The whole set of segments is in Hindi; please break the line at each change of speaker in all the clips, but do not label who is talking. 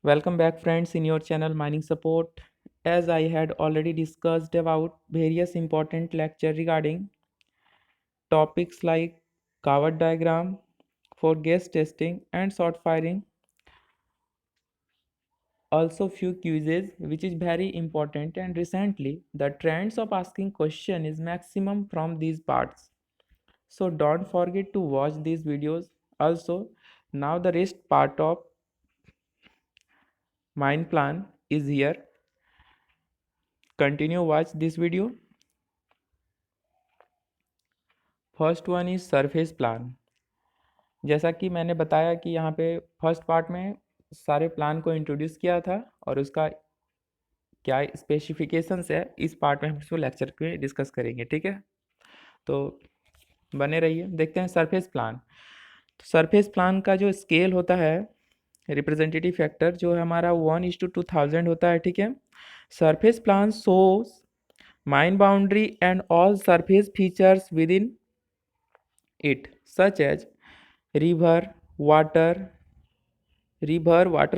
Welcome back friends in your channel Mining Support. As I had already discussed about various important lecture regarding topics like Cavett diagram for gas testing and short firing, also few quizzes which is very important, and recently the trends of asking question is maximum from these parts. So don't forget to watch these videos. Also now the rest part of mine plan is here. Continue watch this video. First one is surface plan. जैसा कि मैंने बताया कि यहाँ पे फर्स्ट पार्ट में सारे प्लान को इंट्रोड्यूस किया था और उसका क्या स्पेसिफिकेशंस है, इस पार्ट में हम इसको लेक्चर पे डिस्कस करेंगे। ठीक है, तो बने रहिए। देखते हैं सरफेस प्लान। तो सरफेस प्लान का जो स्केल होता है, रिप्रेजेंटेटिव फैक्टर जो है हमारा 1:2000 होता है। ठीक है, surface plan shows mine boundary and all surface features within it such as river water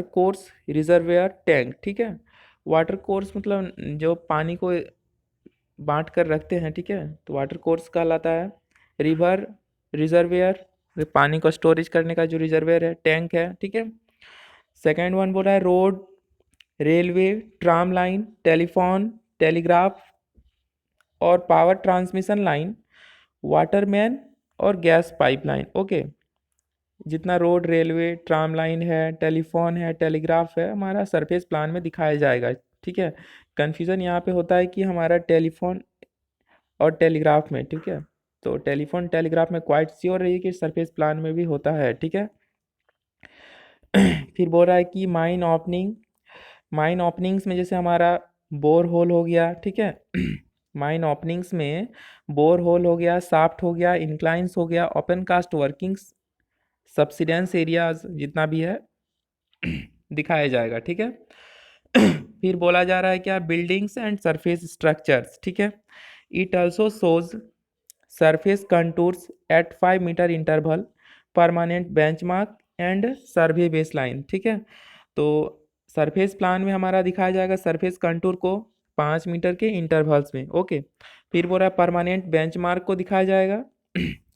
course, reservoir, tank. ठीक है, वाटर कोर्स मतलब जो पानी को बांट कर रखते हैं। ठीक है, तो वाटर कोर्स कहलाता है। रिवर, रिजर्वेयर, पानी को स्टोरेज करने का जो रिजर्वेयर है। टैंक है। ठीक है, सेकेंड वन बोला है road, railway, tram line, telephone, telegraph और पावर ट्रांसमिशन लाइन, वाटरमैन और गैस पाइपलाइन। ओके, जितना रोड, रेलवे, ट्राम लाइन है, टेलीफोन है, टेलीग्राफ है, हमारा सरफेस प्लान में दिखाया जाएगा। ठीक है, कन्फ्यूज़न यहाँ पे होता है कि हमारा टेलीफोन और टेलीग्राफ में। ठीक है, तो टेलीफोन टेलीग्राफ में क्वाइट श्योर रहिए कि सरफेस प्लान में भी होता है। ठीक है, फिर बोल रहा है कि माइन ओपनिंग्स में जैसे हमारा बोर होल हो गया। ठीक है, माइन ओपनिंग्स में बोर होल हो गया, साफ्ट हो गया, इंक्लाइंस हो गया, open cast workings, subsidence areas जितना भी है दिखाया जाएगा। ठीक है, फिर बोला जा रहा है क्या, बिल्डिंग्स एंड सरफेस स्ट्रक्चर्स। ठीक है, it also shows surface contours at 5 metre interval, permanent benchmark and survey baseline. ठीक है, तो सरफेस प्लान में हमारा दिखाया जाएगा सरफेस कंटूर को 5 मीटर के इंटरवल्स में। ओके, फिर बोल रहा है परमानेंट बेंचमार्क को दिखाया जाएगा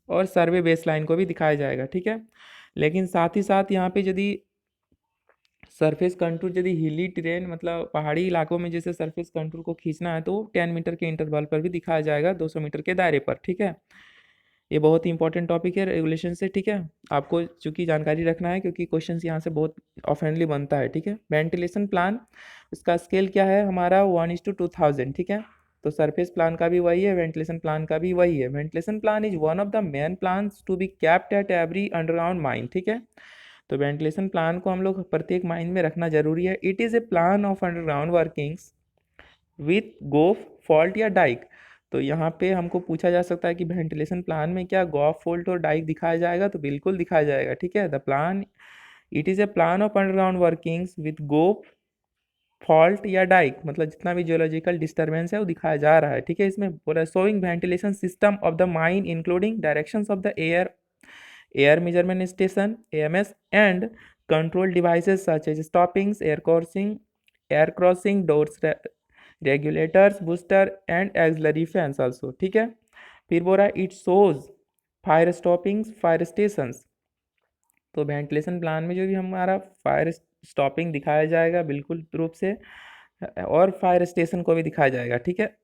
और सर्वे बेसलाइन को भी दिखाया जाएगा। ठीक है, लेकिन साथ ही साथ यहाँ पे यदि सरफेस कंटूर यदि हिली टेरेन मतलब पहाड़ी इलाकों में जैसे सरफेस कंटूर को खींचना है तो 10 मीटर के इंटरवल पर भी दिखाया जाएगा, 200 मीटर के दायरे पर। ठीक है, ये बहुत ही इंपॉर्टेंट टॉपिक है रेगुलेशन से। ठीक है, आपको चूंकि जानकारी रखना है क्योंकि क्वेश्चन यहाँ से बहुत ऑफेंडली बनता है। ठीक है, वेंटिलेशन प्लान, उसका स्केल क्या है हमारा 1:2000। ठीक है, तो सरफेस प्लान का भी वही है, वेंटिलेशन प्लान का भी वही है। Ventilation plan is one of the main plan to be kept at every underground mine. ठीक है, तो वेंटिलेशन प्लान को हम लोग प्रत्येक माइन में रखना जरूरी है। It is a plan of underground workings with गोफ, फॉल्ट या डाइक। तो यहाँ पे हमको पूछा जा सकता है कि वेंटिलेशन प्लान में क्या गोफ, फॉल्ट और डाइक दिखाया जाएगा, तो बिल्कुल दिखाया जाएगा। ठीक है, the plan, it is a plan of underground workings with गोफ, फॉल्ट या डाइक, मतलब जितना भी जियोलॉजिकल डिस्टर्बेंस है वो दिखाया जा रहा है। ठीक है, इसमें पूरा showing ventilation system of the mine including directions of the air measurement station AMS and control devices such as stoppings, air crossing doors, regulators, booster and auxiliary fans also. ठीक है, फिर बोल रहा है it shows fire stoppings, fire stations. तो वेंटिलेशन प्लान में जो भी हमारा फायर स्टॉपिंग दिखाया जाएगा बिल्कुल रूप से, और फायर स्टेशन को भी दिखाया जाएगा। ठीक है,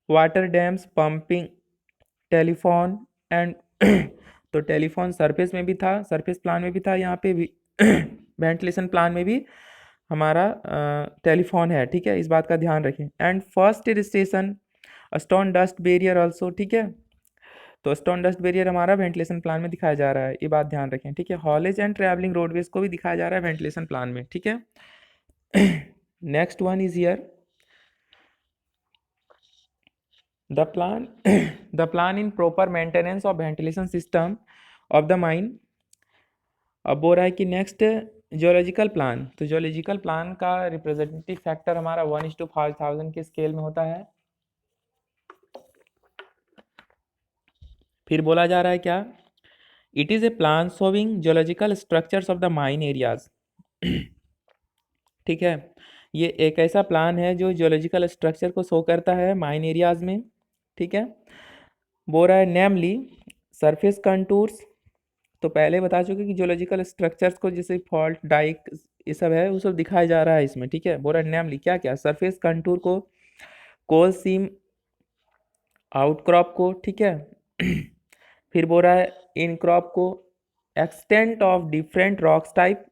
water dams, pumping, telephone and तो टेलीफोन सरफेस में भी था, सरफेस प्लान में भी था, यहाँ पे भी वेंटिलेशन प्लान में भी हमारा टेलीफोन है। ठीक है, इस बात का ध्यान रखें। And first station stone dust barrier also. ठीक है, तो स्टोन डस्ट बैरियर हमारा वेंटिलेशन प्लान में दिखाया जा रहा है, ये बात ध्यान रखें। ठीक है, हॉलेज एंड ट्रैवलिंग रोडवेज को भी दिखाया जा रहा है वेंटिलेशन प्लान में। ठीक है, next one is here the plan the plan in proper maintenance of ventilation system of the mine। अब बोल रहा है कि नेक्स्ट जियोलॉजिकल प्लान। तो जियोलॉजिकल प्लान का रिप्रेजेंटेटिव फैक्टर हमारा 1:5000 के स्केल में होता है। फिर बोला जा रहा है क्या, it is a plan showing geological structures of the mine areas. ठीक है। ये एक ऐसा प्लान है जो जियोलॉजिकल स्ट्रक्चर को शो करता है माइन एरियाज में। ठीक है। बोल रहा है नेमली सरफेस कंटूर्स। तो पहले बता चुके कि जियोलॉजिकल स्ट्रक्चर्स को जैसे फॉल्ट डाइक ये सब है वो सब दिखाया जा रहा है इसमें। ठीक है। बोल रहा है नेमली क्या क्या, सरफेस कंटूर को, कोल सीम आउटक्रॉप को, ठीक है। फिर बोल रहा है इनक्रॉप को, extent of different rocks type,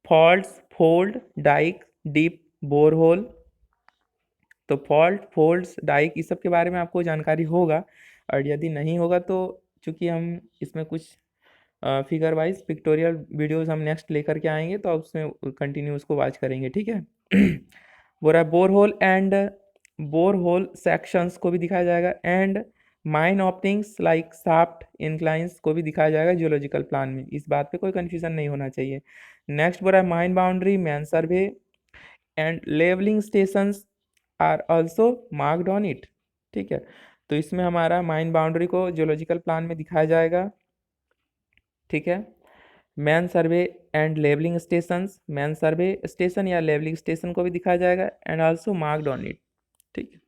faults, fold, dyke, dip, borehole. तो फॉल्ट, फोल्ड्स, डाइक इस सब के बारे में आपको जानकारी होगा, और यदि नहीं होगा तो चूंकि हम इसमें कुछ फिगर वाइज पिक्टोरियल वीडियोस हम नेक्स्ट लेकर के आएंगे तो आप उसमें कंटिन्यू उसको वॉच करेंगे। ठीक है। बोल रहा है बोरहोल एंड बोरहोल सेक्शंस को भी दिखाया जाएगा, and mine openings like shaft inclines को भी दिखाया जाएगा जियोलॉजिकल प्लान में। इस बात पे कोई कंफ्यूजन नहीं होना चाहिए। नेक्स्ट बोल रहा है mine boundary, man survey and levelling stations are also marked on it. ठीक है। तो इसमें हमारा माइन बाउंड्री को जियोलॉजिकल प्लान में दिखाया जाएगा। ठीक है। Man survey and levelling stations, man survey station या लेवलिंग स्टेशन को भी दिखाया जाएगा, and also marked on it. ठीक है।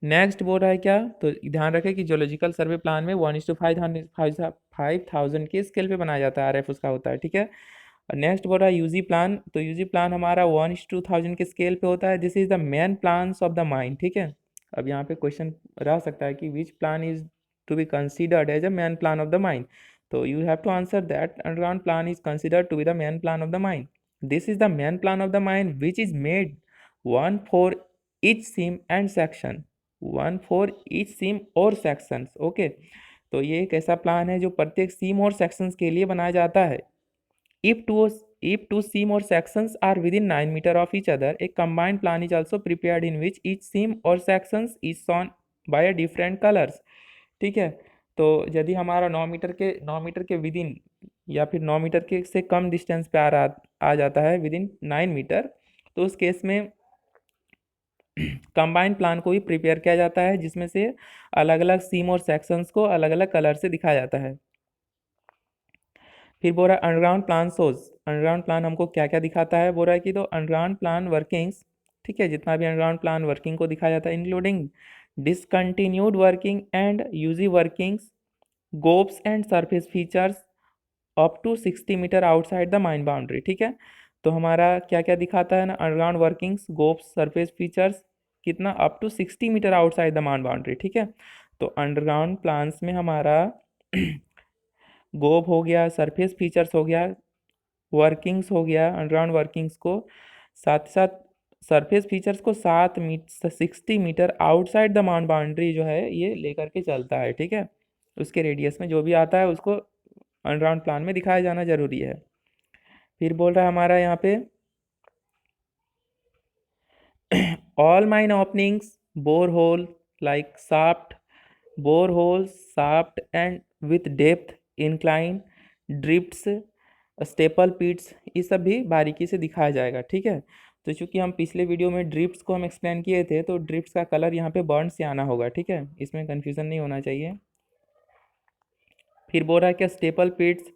नेक्स्ट बोल रहा है क्या, तो ध्यान रखें कि जियोलॉजिकल सर्वे प्लान में 1:5000 के स्केल पे बनाया जाता है, आरएफ उसका होता है। ठीक है। और नेक्स्ट बोल रहा है यूजी प्लान, तो यूजी प्लान हमारा 1:2000 के स्केल पे होता है। This is the main plans of the mine. ठीक है। अब यहाँ पे क्वेश्चन रह सकता है कि which plan is to be considered as a main plan of the mine. तो you have to answer that underground plan is considered to be the main plan of the mine. This is the main plan of the mine which is made one for each seam and section, one for each seam और sections. Okay. तो ये एक ऐसा प्लान है जो प्रत्येक सीम और सेक्शंस के लिए बनाया जाता है। If two seam or sections are within 9 meter of each other, a combined plan is also prepared in which each seam or sections is shown by a different colors. ठीक है। तो यदि हमारा 9 मीटर के विद इन या फिर 9 मीटर के से कम डिस्टेंस पे आ जाता है विद इन 9 मीटर, तो उस केस में कंबाइंड प्लान को भी प्रिपेयर किया जाता है, जिसमें से अलग अलग सीम और सेक्शंस को अलग अलग कलर से दिखाया जाता है। फिर बोल रहा है अंडरग्राउंड प्लान सोज, अंडरग्राउंड प्लान हमको क्या क्या दिखाता है। बोल रहा है कि तो अंडरग्राउंड प्लान वर्किंग्स, ठीक है, जितना भी अंडरग्राउंड प्लान वर्किंग को दिखाया जाता है including discontinued working and UG workings, goafs and surface features up to 60 metre outside the mine boundary. ठीक है। तो हमारा क्या क्या दिखाता है ना, underground workings, goafs, surface features, कितना, up to 60 metre outside the mine boundary. ठीक है। तो अंडरग्राउंड प्लान्स में हमारा गोप हो गया, सरफेस फीचर्स हो गया, वर्किंग्स हो गया, अंडरग्राउंड वर्किंग्स को, साथ ही साथ सरफेस फीचर्स को 60 metre outside the mount boundary जो है ये लेकर के चलता है। ठीक है। उसके रेडियस में जो भी आता है उसको अंडरग्राउंड प्लान में दिखाया जाना जरूरी है। फिर बोल रहा है हमारा यहाँ पे all mine openings bore hole like shaft, bore hole shaft and with depth, incline, drifts, staple pits, ये सब भी बारीकी से दिखाया जाएगा। ठीक है। तो चूंकि हम पिछले वीडियो में ड्रिफ्ट्स को हम एक्सप्लेन किए थे, तो ड्रिफ्ट्स का कलर यहाँ पे बर्न से आना होगा। ठीक है। इसमें कंफ्यूजन नहीं होना चाहिए। फिर बोल रहा है क्या स्टेपल पिट्स।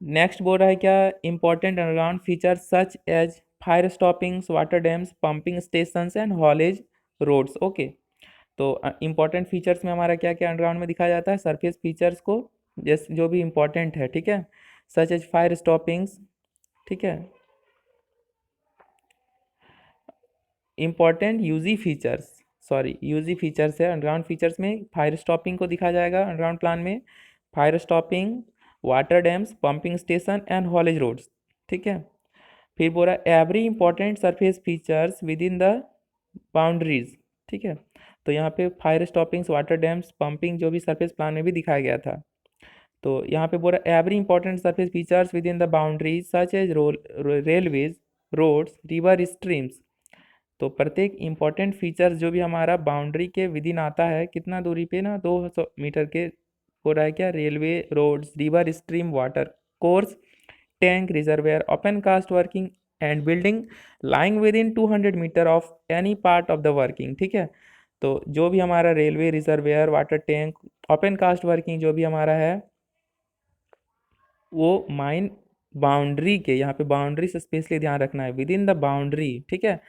नेक्स्ट बोल रहा है क्या important underground feature such as fire stoppings, water dams, pumping stations and haulage roads. Okay. तो इंपॉर्टेंट फीचर्स में हमारा क्या क्या अंडरग्राउंड में दिखाया जाता है, सरफेस फीचर्स को जैसे जो भी इंपॉर्टेंट है। ठीक है। सच एज फायर स्टॉपिंग्स, ठीक है, important UG features, sorry UG features है अंडरग्राउंड फीचर्स में, फायर स्टॉपिंग को दिखाया जाएगा अंडरग्राउंड प्लान में, fire stopping, water dams, pumping station and haulage roads. ठीक है। फिर बोल रहा है every important surface features within the boundaries. ठीक है। तो यहाँ पे fire stoppings, water dams, pumping जो भी सरफेस प्लान में भी दिखाया गया था। तो यहाँ पे बोल रहा है every important surface features within the boundaries such as railways, roads, river, streams. तो प्रत्येक इंपॉर्टेंट फीचर्स जो भी हमारा बाउंड्री के विद इन आता है, कितना दूरी पे ना, 200 मीटर के, हो रहा है क्या, railway, roads, river, stream, water course, tank, reservoir, open cast working and building lying within 200 metre of any part of the working. ठीक है। तो जो भी हमारा railway, reservoir, water tank, open cast working जो भी हमारा है वो माइन बाउंड्री के, यहाँ पे बाउंड्री से स्पेशली ध्यान रखना है, विद इन द बाउंड्री, ठीक है।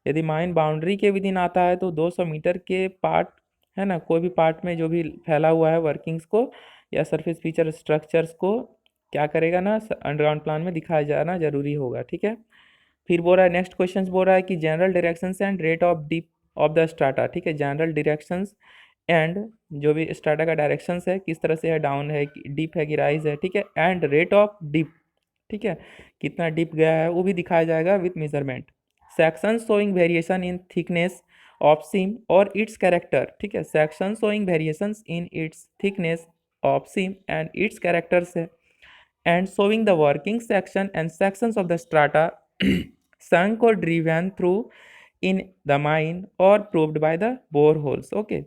यदि माइन बाउंड्री के विद इन आता है तो 200 मीटर के पार्ट, है ना, कोई भी पार्ट में जो भी फैला हुआ है वर्किंग्स को या सरफेस फीचर स्ट्रक्चर्स को क्या करेगा ना, अंडरग्राउंड प्लान में दिखाया जाना जरूरी होगा, ठीक है। फिर बोल रहा है, नेक्स्ट क्वेश्चन बोल रहा है कि general directions and rate of dip of the strata, ठीक है। जनरल डायरेक्शंस एंड जो भी स्ट्राटा का डायरेक्शंस है, किस तरह से है, डाउन है, डीप है कि राइज है, ठीक है। एंड रेट ऑफ डिप, ठीक है, कितना डीप गया है वो भी दिखाया जाएगा with measurement. Section showing variation in thickness of seam और इट्स कैरेक्टर, ठीक है। Section showing variations in its thickness of seam and its characters है, and showing the working section and sections of the strata sunk or driven through in the mine or proved by the boreholes, okay।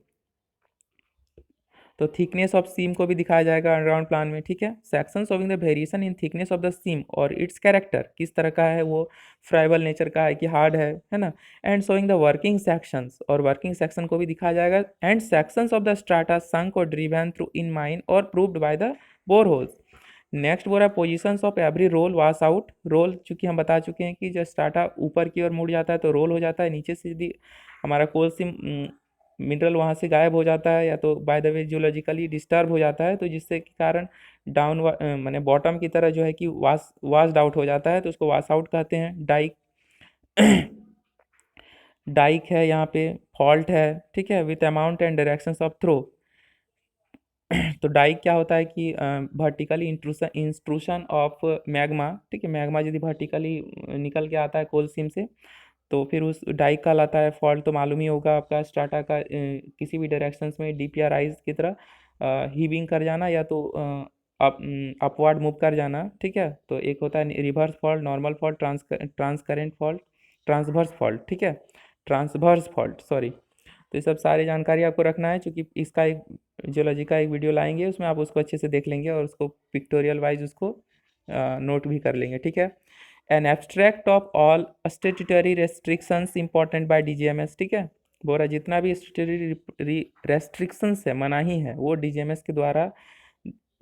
तो थिकनेस ऑफ सीम को भी दिखाया जाएगा अंडरग्राउंड प्लान में, ठीक है। Section showing the variation in thickness of the seam और इट्स कैरेक्टर, किस तरह का है वो, फ्राइबल नेचर का है कि हार्ड है ना। And showing the working sections, और वर्किंग सेक्शन को भी दिखाया जाएगा। And sections of the strata sunk और ड्रिवन थ्रू इन माइन और proved by the boreholes. Next बोल रहा है positions of every roll wash out. Roll चूंकि हम बता चुके हैं कि जब स्टार्टा ऊपर की ओर मुड़ जाता है तो रोल हो जाता है, नीचे से यदि हमारा कोल सी मिनरल वहाँ से गायब हो जाता है या तो by the way geologically disturb हो जाता है, तो जिससे के कारण डाउन माने बॉटम की तरह जो है कि वाश्ड आउट हो जाता है, तो उसको वाश आउट कहते हैं। डाइक डाइक है यहाँ पे, फॉल्ट है, ठीक है, with amount and directions of throw. तो डाइक क्या होता है कि वर्टिकली इंट्रूशन ऑफ मैग्मा, ठीक है। मैग्मा यदि वर्टिकली निकल के आता है कोल सीम से तो फिर उस डाइक कहलाता है। फॉल्ट तो मालूम ही होगा आपका, स्टार्टा का किसी भी डायरेक्शंस में डीप या राइज की तरह हीविंग कर जाना या तो अपवर्ड मूव कर जाना, ठीक है। तो एक होता है reverse fault, normal fault, transcurrent fault, transverse fault, ठीक है, ट्रांसवर्स फॉल्ट, सॉरी। तो ये सब सारी जानकारी आपको रखना है, क्योंकि इसका एक जियोलॉजी का एक वीडियो लाएंगे, उसमें आप उसको अच्छे से देख लेंगे और उसको पिक्टोरियल वाइज उसको नोट भी कर लेंगे, ठीक है। An abstract of all statutory restrictions important by DGMS, ठीक है। बोरा जितना भी स्टेट्यूटरी रेस्ट्रिक्शंस है, मनाही है, वो डीजीएमएस के द्वारा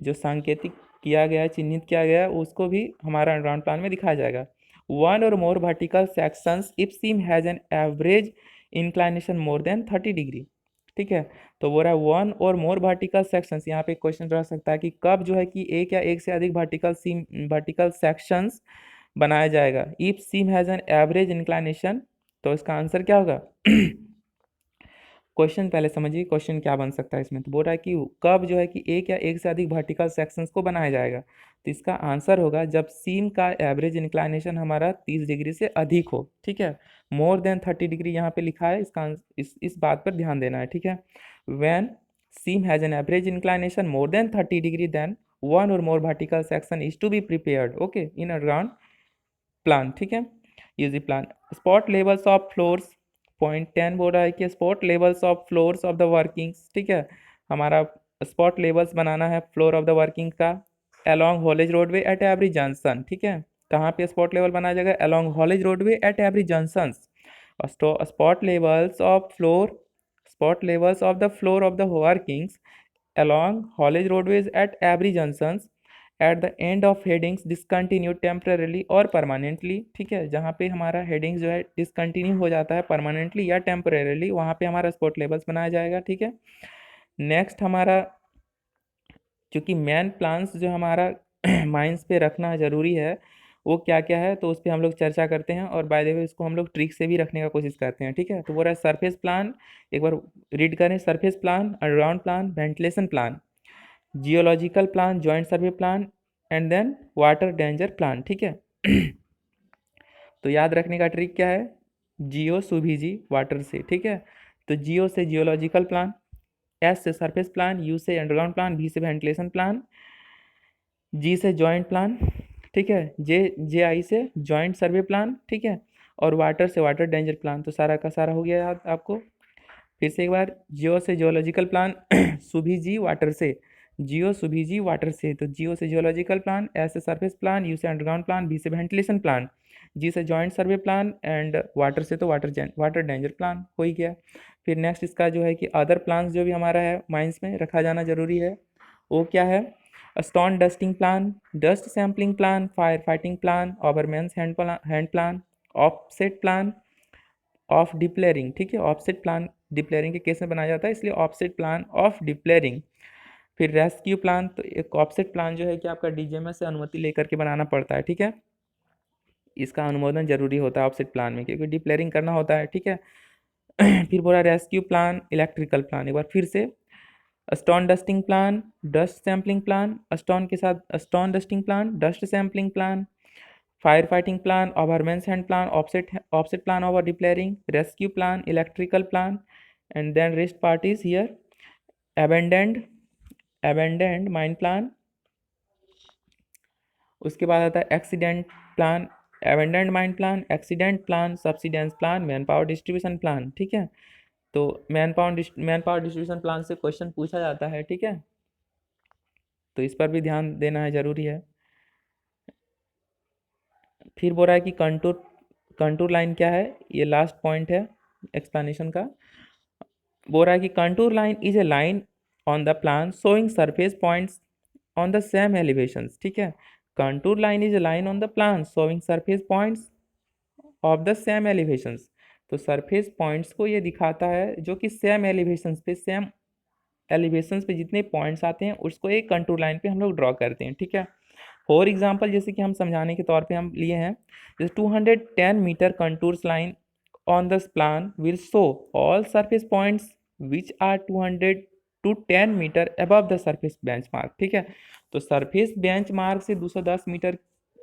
जो सांकेतिक किया गया है, चिन्हित किया गया है, उसको भी हमारा अंडरग्राउंड प्लान में दिखाया जाएगा। One or more vertical sections if seam has an average inclination more than 30 degree, ठीक है। तो बोल रहा है one or more vertical sections, यहाँ पे क्वेश्चन रह सकता है कि कब जो है कि एक या एक से अधिक वर्टिकल सेक्शंस बनाया जाएगा। If seam has an average inclination, तो इसका आंसर क्या होगा? क्वेश्चन पहले समझिए, क्वेश्चन क्या बन सकता है इसमें। तो बोल रहा है कि कब जो है कि एक या एक से अधिक वर्टिकल सेक्शंस को बनाया जाएगा, तो इसका आंसर होगा जब सीम का एवरेज इंक्लाइनेशन हमारा 30 डिग्री से अधिक हो, ठीक है। मोर देन 30 डिग्री यहाँ पे लिखा है, इसका इस बात पर ध्यान देना है, ठीक है। When seam has an average inclination more than 30 degree then one or more vertical section is to be prepared, okay, in underground plan, ठीक है। UG plan. Spot levels of floors, point 10 बोल रहा है कि spot levels of floors of the workings, ठीक है। हमारा स्पॉट लेवल्स बनाना है फ्लोर ऑफ द वर्किंग का along haulage roadway at every junction, ठीक है। कहाँ पे स्पॉट लेवल बनाया जाएगा? Along haulage roadway at every junction. Spot levels of floor, spot levels of the floor of the workings along haulage roadways at every junctions at the end of headings discontinued temporarily और permanently, ठीक है। जहाँ पे हमारा हेडिंग्स जो है डिसकंटिन्यू हो जाता है परमानेंटली या टेम्परेली, वहाँ पे हमारा स्पॉट लेवल्स बनाया जाएगा, ठीक है। नेक्स्ट हमारा चूँकि मेन प्लान्स जो हमारा माइंस पे रखना ज़रूरी है, वो क्या क्या है, तो उस पर हम लोग चर्चा करते हैं और बाय द वे इसको हम लोग ट्रिक से भी रखने का कोशिश करते हैं, ठीक है। तो वो रहा सरफेस प्लान, एक बार रीड करें। Surface plan, underground plan, ventilation plan, geological plan, joint survey plan and then water danger plan, ठीक है। तो याद रखने का ट्रिक क्या है? जियो सुभी वाटर से, ठीक है। तो जियो से जियोलॉजिकल प्लान, एस से सरफेस प्लान, यू से अंडरग्राउंड प्लान, वी से वेंटिलेशन प्लान, जी से जॉइंट प्लान, ठीक है, जे आई से जॉइंट सर्वे प्लान, ठीक है, और वाटर से वाटर डेंजर प्लान। तो सारा का सारा हो गया याद आपको। फिर से एक बार, जियो से जियोलॉजिकल प्लान सुभी जी वाटर से, जियो सुभी जी वाटर से, तो जियो से जियोलॉजिकल प्लान, एस से सरफेस प्लान, यू से अंडरग्राउंड प्लान, बी से वेंटिलेशन प्लान, जी से joint survey plan and water से तो वाटर डेंजर प्लान हो ही गया। फिर नेक्स्ट इसका जो है कि अदर प्लान्स जो भी हमारा है माइंस में रखा जाना जरूरी है, वो क्या है? stone dusting plan, dust sampling plan, firefighting plan, overman's hand plan, offset plan of depillaring, ठीक है, ऑफसेट प्लान डिप्लेयरिंग के केस में बनाया जाता है, इसलिए ऑफसेट प्लान ऑफ डिप्लेयरिंग। फिर रेस्क्यू प्लान, तो एक ऑफसेट प्लान जो है कि आपका डीजीएमएस से अनुमति लेकर के बनाना पड़ता है, ठीक है, इसका अनुमोदन जरूरी होता है ऑफसेट प्लान में क्योंकि डिप्लेयरिंग करना होता है, ठीक है। फिर बोला रेस्क्यू प्लान, इलेक्ट्रिकल प्लान, एक बार फिर से stone dusting plan, dust sampling plan, stone के साथ stone dusting plan, dust sampling plan, firefighting plan, overman's hand plan, offset plan over declaring, rescue plan, electrical plan, and then rest part is here abandoned mine plan। उसके बाद आता है accident plan, abandoned mine plan, accident plan, subsidence plan, man power distribution plan, ठीक है। तो मैन पावर डिस्ट्रीब्यूशन प्लान से क्वेश्चन पूछा जाता है, ठीक है, तो इस पर भी ध्यान देना है, जरूरी है। फिर बोल रहा है कि कंटूर लाइन क्या है, ये लास्ट पॉइंट है एक्सप्लेनेशन का। बोल रहा है कि contour line is a line on the plan showing surface points on the same elevations, ठीक है, contour line is a line on the plan showing surface points of the same elevations. तो सरफेस पॉइंट्स को ये दिखाता है जो कि सेम एलिवेशंस पे जितने पॉइंट्स आते हैं उसको एक कंटूर लाइन पे हम लोग ड्रॉ करते हैं, ठीक है। फॉर एग्जाम्पल जैसे कि हम समझाने के तौर पे हम लिए हैं, जैसे 210 metre contours line on the plan will show all surface points which are 210 metre above the surface benchmark, ठीक है। तो सरफेस बेंचमार्क से 210 मीटर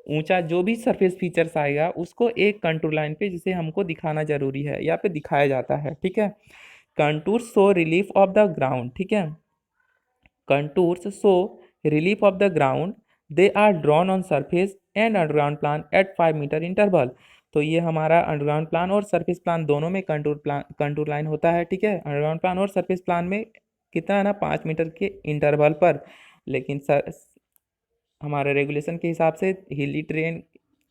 ऊंचा जो भी सरफेस फीचर्स आएगा उसको एक कंटूर लाइन पे जिसे हमको दिखाना जरूरी है या पे दिखाया जाता है, ठीक है। Contour show relief of the ground, ठीक है, contours show relief of the ground, they are drawn on surface and underground plan at 5 metre interval. तो ये हमारा अंडरग्राउंड प्लान और सरफेस प्लान दोनों में कंटूर लाइन होता है, ठीक है, अंडरग्राउंड प्लान और सरफेस प्लान में कितना है ना, 5 मीटर के इंटरवल पर। लेकिन हमारे रेगुलेशन के हिसाब से हिली ट्रेन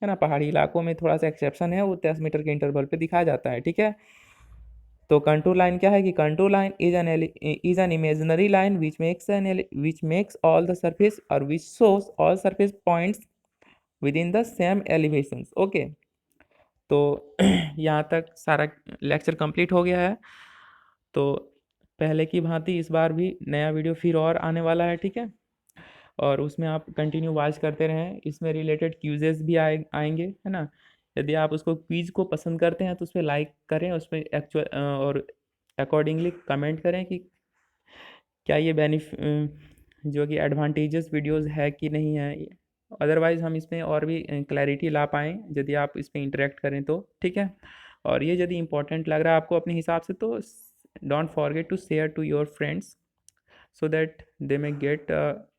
है ना, पहाड़ी इलाकों में थोड़ा सा एक्सेप्शन है, वो 10 मीटर के इंटरवल पे दिखाया जाता है, ठीक है। तो कंटूर लाइन क्या है कि contour line is an imaginary line which makes all the surface और which shows all surface points within the same elevations, okay. तो यहाँ तक सारा लेक्चर कंप्लीट हो गया है। तो पहले की भांति इस बार भी नया वीडियो फिर और आने वाला है, ठीक है, और उसमें आप कंटिन्यू वॉच करते रहें, इसमें रिलेटेड क्यूजेस भी आएंगे, है ना। यदि आप उसको क्विज को पसंद करते हैं तो उस पर लाइक करें, उस पर एक्चुअल और अकॉर्डिंगली कमेंट करें कि क्या ये जो कि एडवांटेजेस वीडियोस है कि नहीं है। अदरवाइज़ हम इसमें और भी क्लैरिटी ला पाएँ यदि आप इस पर इंटरेक्ट करें तो, ठीक है। और ये यदि इम्पोर्टेंट लग रहा है आपको अपने हिसाब से तो don't forget to share to your friends so that they may get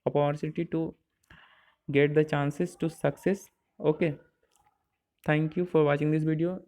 opportunity to get the chances to success, okay। Thank you for watching this video.